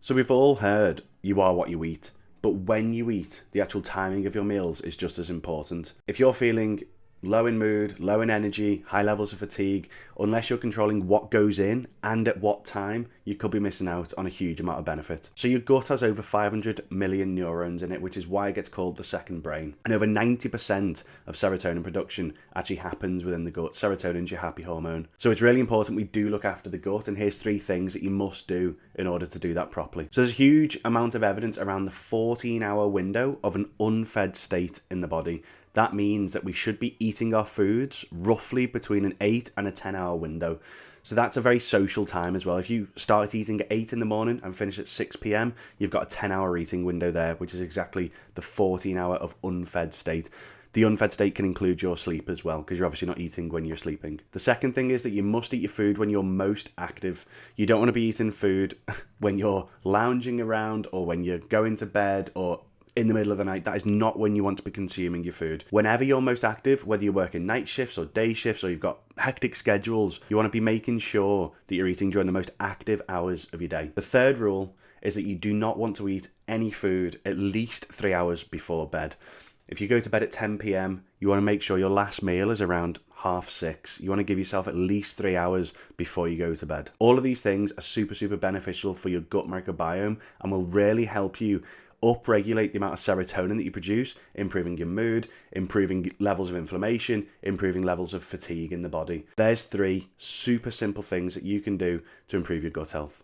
So we've all heard you are what you eat, but when you eat, the actual timing of your meals is just as important. If you're feeling low in mood, low in energy, high levels of fatigue, unless you're controlling what goes in and at what time, you could be missing out on a huge amount of benefit. So your gut has over 500 million neurons in it, which is why it gets called the second brain. And over 90% of serotonin production actually happens within the gut. Serotonin's your happy hormone. So it's really important we do look after the gut, and here's 3 things that you must do in order to do that properly. So there's a huge amount of evidence around the 14-hour window of an unfed state in the body. That means that we should be eating our foods roughly between an 8 and a 10-hour window. So that's a very social time as well. If you start eating at 8 in the morning and finish at 6 p.m, you've got a 10-hour eating window there, which is exactly the 14-hour of unfed state. The unfed state can include your sleep as well, because you're obviously not eating when you're sleeping. The second thing is that you must eat your food when you're most active. You don't want to be eating food when you're lounging around or when you're going to bed or in the middle of the night. That is not when you want to be consuming your food. Whenever you're most active, whether you're working night shifts or day shifts or you've got hectic schedules, you want to be making sure that you're eating during the most active hours of your day. The third rule is that you do not want to eat any food at least 3 hours before bed. If you go to bed at 10 p.m, you want to make sure your last meal is around 6:30. You want to give yourself at least 3 hours before you go to bed. All of these things are super beneficial for your gut microbiome and will really help you upregulate the amount of serotonin that you produce, improving your mood, improving levels of inflammation, improving levels of fatigue in the body. There's 3 super simple things that you can do to improve your gut health.